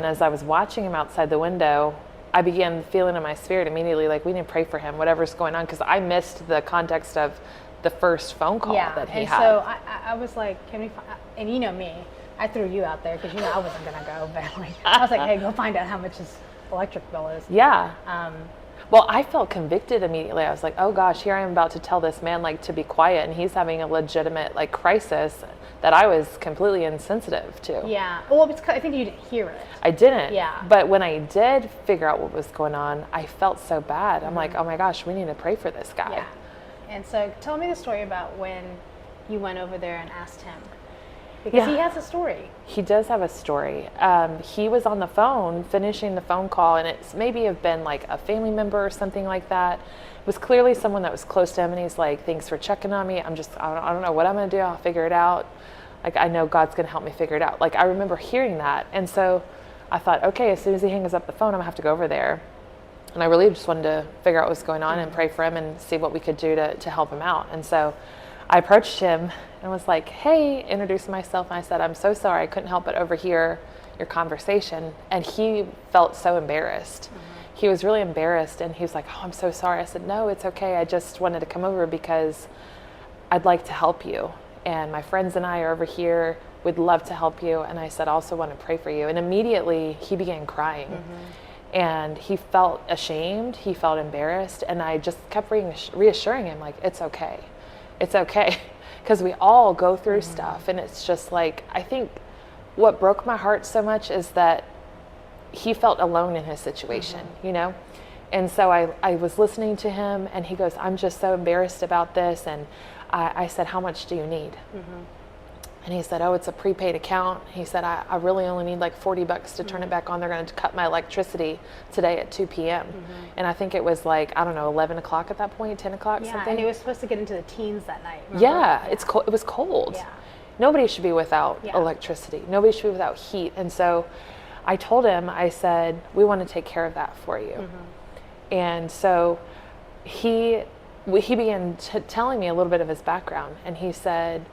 And as I was watching him outside the window, I began feeling in my spirit immediately, like, we need to pray for him, whatever's going on, because I missed the context of the first phone call that he had. So I was like, can we, and you know me, I threw you out there because you know I wasn't going to go, but like, I was like, hey, go find out how much his electric bill is. Yeah. Well, I felt convicted immediately. I was like, oh gosh, here I am about to tell this man like to be quiet, and he's having a legitimate like crisis that I was completely insensitive to. Yeah. Well, I think you didn't hear it. I didn't. Yeah. But when I did figure out what was going on, I felt so bad. I'm like, oh my gosh, we need to pray for this guy. Yeah. And so tell me the story about when you went over there and asked him. Because he has a story. He does have a story. He was on the phone, finishing the phone call, and it's maybe have been like a family member or something like that. It was clearly someone that was close to him, and he's like, thanks for checking on me. I don't know what I'm going to do. I'll figure it out. Like, I know God's going to help me figure it out. Like, I remember hearing that. And so I thought, okay, as soon as he hangs up the phone, I'm going to have to go over there. And I really just wanted to figure out what was going on and pray for him and see what we could do to help him out. And so I approached him and was like, hey, introduced myself. And I said, I'm so sorry. I couldn't help but overhear your conversation. And he felt so embarrassed. He was really embarrassed. And he was like, oh, I'm so sorry. I said, no, it's okay. I just wanted to come over because I'd like to help you. And my friends and I are over here. We'd love to help you. And I said, I also want to pray for you. And immediately he began crying. And he felt ashamed. He felt embarrassed. And I just kept reassuring him, like, it's okay. It's okay. Because we all go through stuff. And it's just like, I think what broke my heart so much is that he felt alone in his situation, you know? And so I was listening to him, and he goes, I'm just so embarrassed about this. And I said, how much do you need? And he said, oh, it's a prepaid account. He said, I really only need like $40 to turn it back on. They're going to cut my electricity today at 2 p.m. And I think it was like, I don't know, 11 o'clock at that point, 10 o'clock, something. And he was supposed to get into the teens that night. Remember? Yeah, it's cold. It was cold. Yeah. Nobody should be without electricity. Nobody should be without heat. And so I told him, I said, we want to take care of that for you. And so he began telling me a little bit of his background. And he said,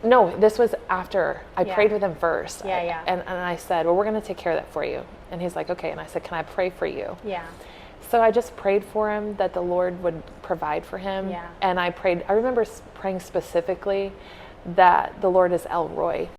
no, this was after I prayed with him first. And I said, well, we're going to take care of that for you. And he's like, okay. And I said, can I pray for you? So I just prayed for him that the Lord would provide for him. And I remember praying specifically that the Lord is El Roy.